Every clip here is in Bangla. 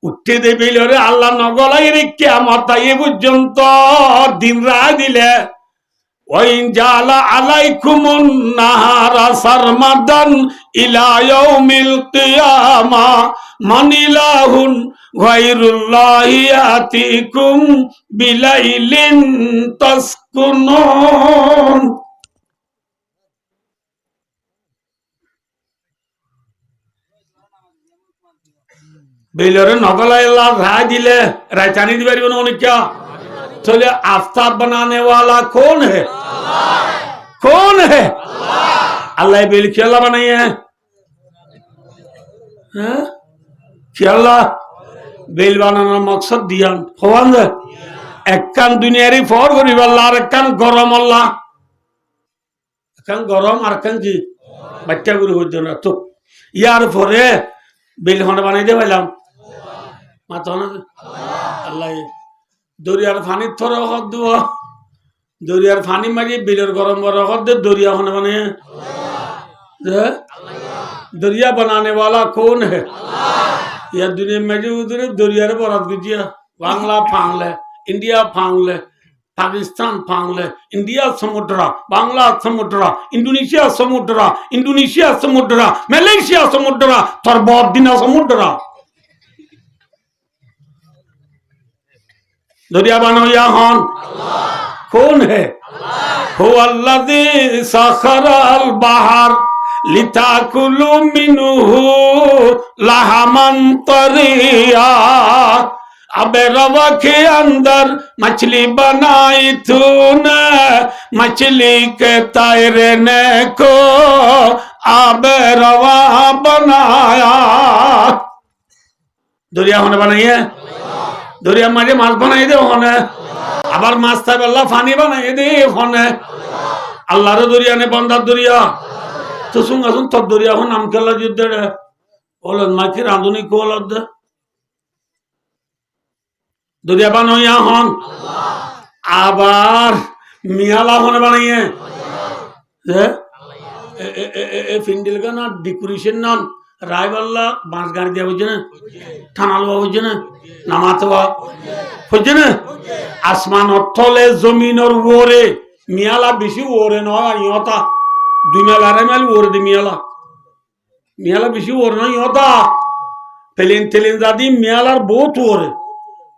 উঠতে দেবে আল্লাহ নগলাই রেখে আমার তাই পর্যন্ত দিন রায় দিলে ওয়াইন জালা আলাইকুমুন নাহারা সারমাদান ইলা ইয়াউমিল কিয়ামা মানিলাহুন গায়রুল্লাহি আতিকুম বিলাইলিন তাসকুনুন। বেলরে নগলাই আল্লাহ রায় দিলে রায় জানি দিবে না অনেক क्या चले आफ्ताब बनाने वाला कौन है? कौन है? अल्लाह बेल क्या अल्लाह बनाई है? क्या अल्लाह बेल बनाना मकसद दिया खोवांद एक कान दुनियारी फोर गरीब अल्लाह एक कान गरम अल्लाह एक कान गरम और कान की बच्चा गुरु हो जाना तो यार फोरे बेल होने बनाई दे वाला माता होना अल्लाह দরিয়ার পানি থর হদ দিব দরিয়ার পানি মারি বিলের গরম বড় হদ দে দরিয়া होने बने दरिया बनाने वाला कौन है? या दुनिया में जो उधर दरिया रे बरात गुजिया बांग्ला फांगले इंडिया फांगले पाकिस्तान फांगले इंडिया समुद्र बांग्ला समुद्र इंडोनेशिया समुद्र मलेशिया समुद्र थर बहुत दिन समुद्र दरिया बनो या हन कौन है? हो अल्लाजी सखरल बहर लिताकुलु मिनहु लहमन तरिया अबे रवा के अंदर मछली बनाई तूने मछली के तैरने को अबे रवा बनाया। दरिया होने बनाई है दरिया मारे माछ बनाई दे होने আবার মাছ থাকবে আল্লাহ পানি বানাই দে ওখানে আল্লাহর দরিয়া নে বন্দার দরিয়া তো শুন আসুন তোর দরিয়া হন নাম কেলা যুদ্ধে বলেন মাকি রাঁধুনি কোলদ দরিয়া বানাইয়া হন আবার মিয়ালা হনে বানাইয়ে এ ফিন্ডিল का ना डेकोरेशन ना रायवाल्ला बांस गाड़ दिया बुझे ना थानालवा बुझे ना नामातवा बुझे ना आसमान अर्थले जमीन और वोरे मियाला बेशी वोरे न योता दुनिया रे मेल वोरे दे मियाला बेशी वोरे न योता प्लेन तेलेन जादी मियालार बहुत वोरे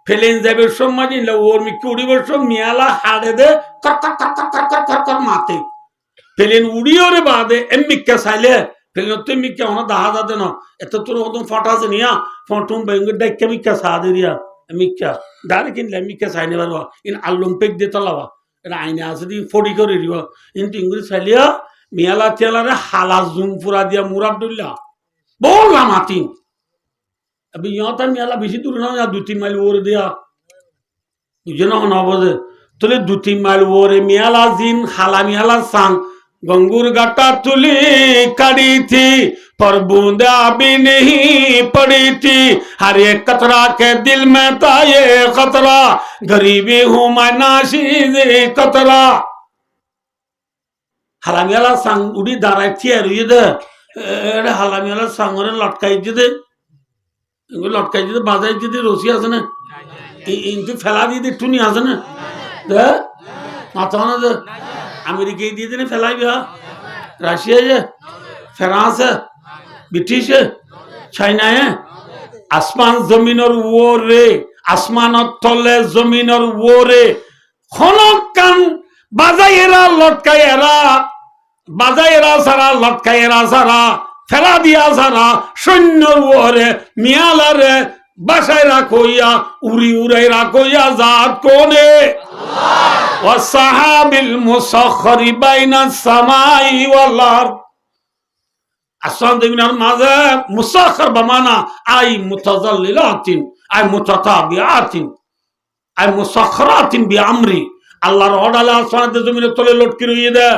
प्लेन जाबे समाजी ल वोर मिक्की उड़ी बसो मियाला हाड़े दे कर कर कर कर कर कर कर माते प्लेन उड़ी ओरे बादे एमिक्का साइले प्लेन तो मिक्का होना दहा जाते ना एतो तो तुम फटा से निया फटुम बेंग देख के मिक्का सादे दिया मिक्का दारे किन ले मिक्का साइने बारवा इन अल्लुम्पिक दे तलावा एना आइने आसदी फोडी करे दिवा इन तो इंग्लिश साइलिया मियाला तेला रे हाला जुम पूरा दिया मुराद दुल्ला बोल लामाती अभी यहाँ तक मियाला बेशी दूर ना या 2-3 माइल ओर दिया बुझे ना होना बोले तोले 2-3 माइल ओर मियाला जिन हाला मियाला सांग गंगूर गाटा तुली कड़ी थी पर बूंदा भी नहीं पड़ी थी हर एक कतरा के दिल में था ये खतरा गरीबी हूँ मैं नाशीद कतरा हालामियाला सांग उड़ी दाराई थी यार ये दे हालामियाला सांग और लटकाई जिदे इनको लटकाई जिदे बाजाई जिदे रोसी आसे ना इनको फैला दी दे टूनी आसे ना दे माता ना दे अमेरिका दिए थे ना फैलाई भी रशिया है फ्रांस है ब्रिटिश है चाइना है आसमान जमीन और वो रे आसमान और तले जमीन और वो रे खनकान बाजायरा लटकायरा सारा लटकायरा सारा फैला दिया सारा शून्य वो रे मियाला रे बसाई रखो या उरी उड़ाई रखो या जात कोने वसहाबिल मुसख्खरी बैना समाई वल अर्द आसमान जमीन माज़े मुसख्खर बमाना आई मुतज़ल्लिलातिन आई मुतताबिआतिन आई मुसख्खरातिन बिअम्री अल्लाह रोडाला आसमान जमीन तले लटकी रही दे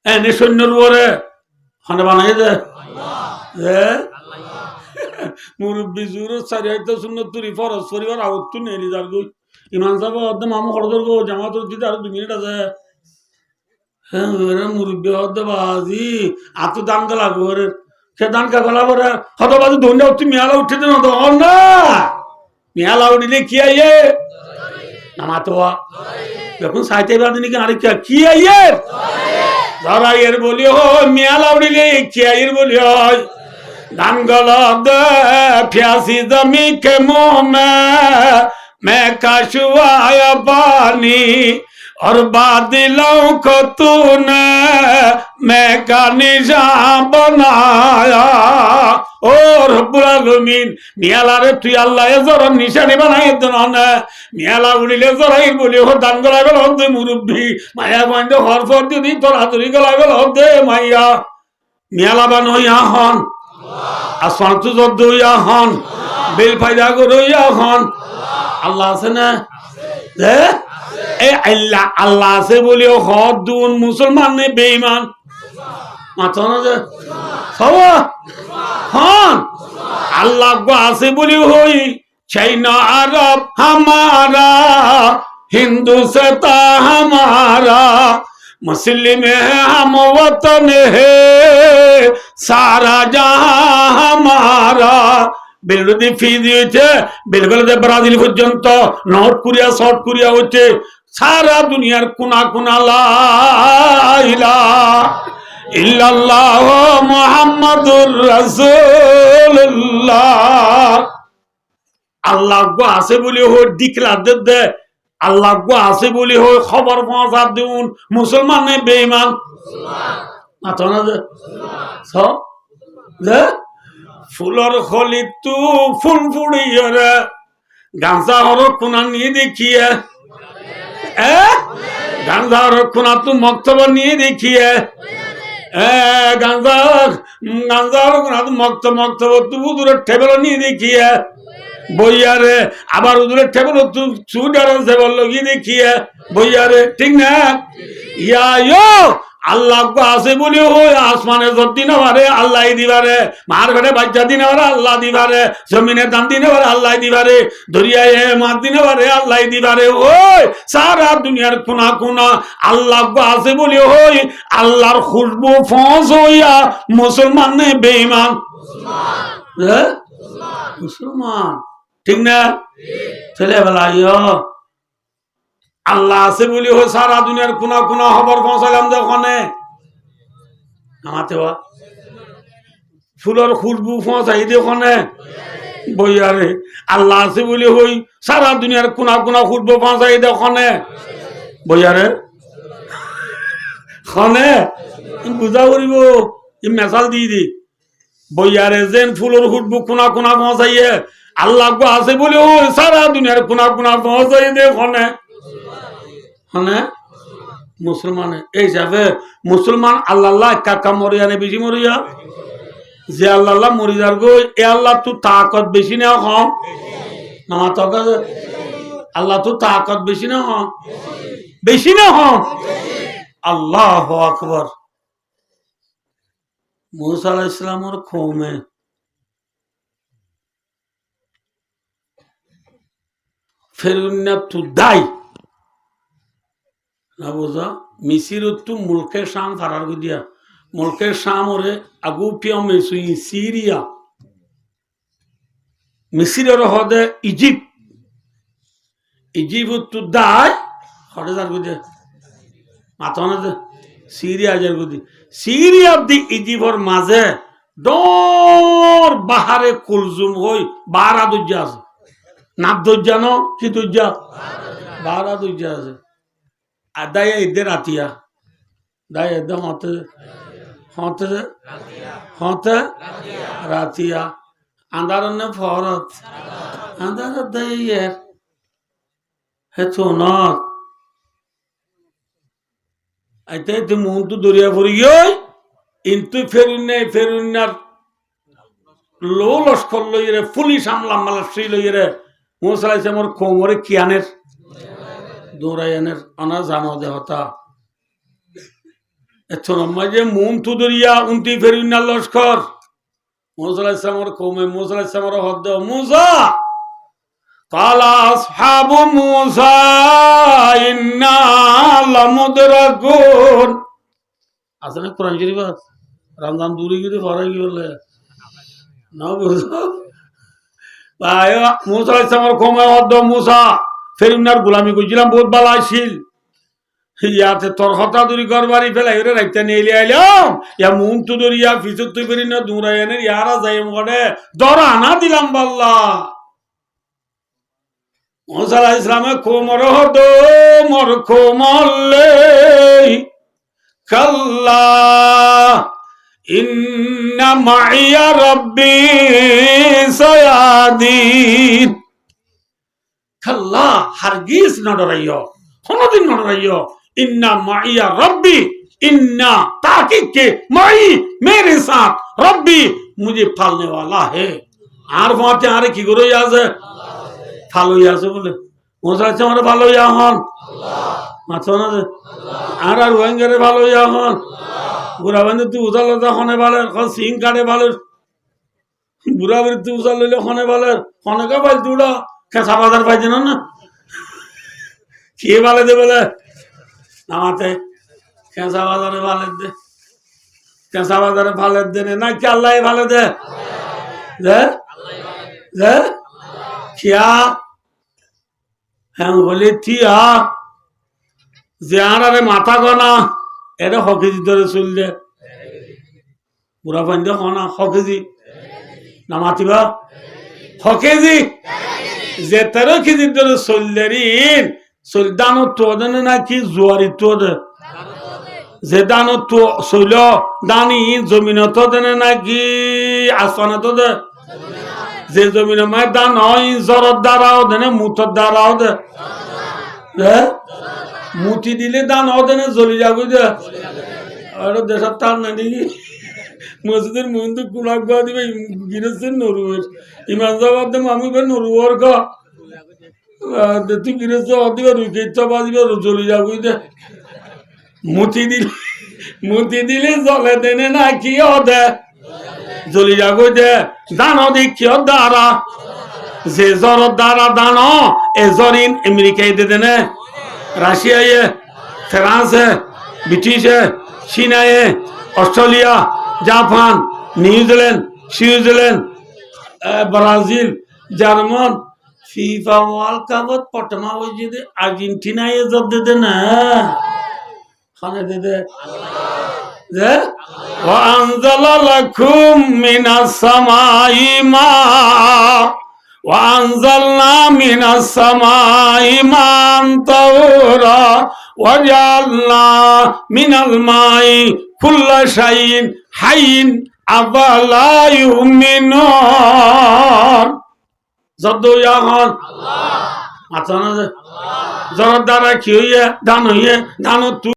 ए निशन्नर वरे हने बनाई दे मुरब्बी जरूरत सारी तो सुन्नत तुरी फरज परिवार आवत ने लिदार गो इमान साहब अद मामू खड़दर गो जमात दिदा 2 मिनिट আছে হ্যাঁ ওরে মুরব্বি হদ বাজি আতো দাম লাগো ওরে সে ধান কাকলা পরে হতবাদ ধন্যা উঠতে মেয়ালা উঠতে দেন না মেয়ালা উঠিলে কি আইয়ে নামাতো এখন সাইতে বাদিনী আরে কি আইয়ে জরাইয়ের বলি হয় মেয়ালা উঠিলে কি আইয়ের বলি হয় ধান গলা দে ফিয়াসি জমি কে মোমে मैं कशुआया पानी और बादलों को तूने मैं का निशान बनाया और रब्बुल मियाला रे तू अल्लाह जरा निशानी बनाई देना ने मियाला उड़िले जरा ही बोली हो दान गला गला दे मुरब्बी माया बंदे हर फर दी तोरा तुरी गला गला दे माया मियाला बनो यहाँ हन आसमान तू जद्दू यहाँ हन बिल फायदा करो यहाँ हन আল্লাহ আছে না আল্লাহ আল্লাহ আছে বলিও হদ দুন মুসলমান নে বেঈমান মাথা না যে সব হন আল্লাহ গো আছে বলিও হই চাইনা আরব हमारा हिंदू सता हमारा मुस्लिम है हम वतन है सारा जहां हमारा বিলরুদি ফিজি হচ্ছে বিলগুলোতে ব্রাজিল পর্যন্ত নর্থ কোরিয়া সাউথ কোরিয়া হচ্ছে সারা দুনিয়ার কোনা কোনা লা ইলাহা ইল্লাল্লাহ মুহাম্মাদুর রাসূলুল্লাহ আল্লাহ গো আছে বলি হয় ডিক্লার দে আল্লাহ গো আছে বলি হয় খবর পৌঁছা দিউন মুসলমান নে বেঈমান মুসলমান মাথা না যে সব যে ফুলর খলি তু ফুল ফুড়িয়ে রে গাঁজা হর কোনা নিয়ে দেখিয়ে গাঁজা হর কোনা তু মক্তব নিয়ে দেখিয়ে গাঁজা গাঁজা হর কোনা তু মক্তব তু উদুরের টেবিল নিয়ে দেখিয়ে বইয়ারে আবার উদুরের টেবিল তু সুডার টেবিল লগিয়ে দেখিয়ে বইয়ারে ঠিক না ইয়া আল্লাহ আছে বলি হই আসমানে জোর দিনে পারে আল্লাহ দিবারে মার ঘরে বাচ্চা দিনে পারে আল্লাহ দিবারে জমিনে দান দিনে পারে আল্লাহ দিবারে দরিয়ায় মাছ দিনে পারে আল্লাহ দিবারে ওই সারা দুনিয়ার কোনা কোনা আল্লাহ আছে বলি হই আল্লাহর খুশবু ফোঁস হইয়া মুসলমান নে বেঈমান মুসলমান ঠিক না ছেলেবেলা আল্লাহ আছে বলি হো সারা দুনিয়ার কোনা কোনা খবর পৌঁছালাম যখনে আমাতে ফুলের খুশবু পৌঁছাই দেখনে বইয়ারে আল্লাহ আছে বলি হই সারা দুনিয়ার কোনা কোনা খুশবু পৌঁছাই দেখনে বইয়ারে খনে বুঝা করিব মেসাল দি দি বইয়ারে যেন ফুলের খুশবু কোনা কোনা পৌঁছাইয়ে আল্লাহ গো আছে বলি হই সারা দুনিয়ার কোনা কোনা পৌঁছাই দেখনে হনে মুসলমান এই যাবে মুসলমান আল্লাহ কাকা মরিয়া নে বেশি মরিয়া যে আল্লাহ মরি যার গো এ আল্লাহ তু তাকত বেশি না কম না তক আল্লাহ তু তাকত বেশি না কম বেশি না কম আল্লাহু আকবার মুসা আলাইহিস সালামের কওমে ফেরুন্না তু দাই না বোঝা মিসির তু মুলকে শাম ফারার দিয়া মুলকে শাম ওরে আগু পিয়ম মেসুই সিরিয়া মিসিরের হদে ইজিপ্ট ইজিপ্ট তু দাই হদে যার গুদে মাথা না যে সিরিয়া যার গুদি সিরিয়া দি ইজিপ্টর মাঝে ডর বাহারে কুলজুম হই 12 দুজ্জা আছে না দুজ্জা ন কি দুজ্জা 12 দুজ্জা আছে আদায় এদের আতিয়া দায় এদের হতে হতে হতে রাতিয়া আন্দার নে ফরত আন্দার দাইয়ের হেতু নট আইতে তে মুন্তু দরিয়া পড়ি গই ইন্তু ফেরুন্নার লো লস্কর লইরে পুলিশ আমলাম মালশ্রী লইরে মুসা আলাইহিস সালামের কোমরে কিয়ানের দৌড়াইয়ানের অনা জানো দেহতা এত মাঝে মুন তু দরিয়া উন্তি ফেরুন্না লস্কর মুসা আলাইহিস সালামের কওমে মুসা আলাইহিস সালামের হদ মুসা কালা আসহাবু মুসা ইন্না লামুদরাকুন আসলে কোরআন শরীফ রমজান দূরে গিয়ে পরে কি বলে না বুঝো ভাই মুসা ইসলামের কমে অর্ধ মুসা ফেরুনার গোলামি করছিলাম বহুত ভালো আসিল ইয়াতে তোর হতা দূরি করবারি ফেলাই ওরে রাইতে নিয়ে আইলাম ইয়া মুন তো দরিয়া ফিসুর তুই বেরি না দূরাই এনে ইয়ারা যাই মনে দরা আনা দিলাম বাল্লা মুসা ইসলামে কোমর হদ মর কোমলে কাল্লা ইন্না মাইয়া রব্বি সায়াদিন কাল্লা হারগিজ না ডরাইও কোনদিন না ডরাইও इन्ना माइया रब्बी इन्ना ताकीद के माई मेरे साथ रब्बी मुझे पालने वाला है আর মাতে আরে কি করে আছে ভালো আছে বলে মোসা আমারে ভালো ইয়া হন মাছো না আর আর ওয়াঙ্গারে ভালো ইয়া হন বুড়া বান্ধে তুই উজালতা হনে ভালো সিং কাটে ভালো বুড়া বাড়ি তুই উজাল লইলে হনে ভালো হনেকা পাইল তুড়া কেঁচা বাজার পাইছে না কে ভালো দে বলে নামাতে কেঁচা বাজারে ভালো দে কেঁচা বাজারে ভালো দে না কি আল্লাহ ভালো দে দে কিয়া হ্যাঁ বলি থিয়া যে আরে মাথা গনা এটা হকেজি ধরে চললে বুড়া পাইন হনা হকেজি না মাতিবা হকেজি যে 13 কেজি ধরে চললে ঋণ দানো তো দেনে নাকি জোয়ারি তো দে যে দানো তো শৈল দানি জমিন তো দেনে নাকি আসনে তো দে যে জমিন মায় দান হয় জ্বরের দ্বারাও দেনে মুতর দ্বারাও দে মুতি দিলে দান হ দেনে জ্বলি যাবো দে আর দেশের তার নাকি মসজিদের মন্দির কুড়াক বা দিবে গিরেছেন নরুয়ের ইমান জবাব দে মামি বে নরুয়ার কা তুই গিরেছ দিবে রুকে ইচ্ছা বাজিবে জ্বলি যাবো দে মুতি দিলে জলে দেনে না কি দে জ্বলি যাবো দে দান দেখি দ্বারা যে জ্বর দ্বারা দান এ জরিন আমেরিকায় দে দেনে রাশিয়ায় ফ্রান্সে ব্রিটিশে চীনায় Australia Japan New Zealand Switzerland Brazil German FIFA world কাপত পটমা ওই যদি আর্জেন্টিনায় জব দে না খানে দে যে وأنزل لكم من السماء ماء وأنزلنا من السماء ماء طهورا وجعلنا من الماء كل شيء حي أفلا يؤمنون জদ্দু ইয়াহন আল্লাহ মাথানা জরদারা কি হইয়ে দান হইয়ে দান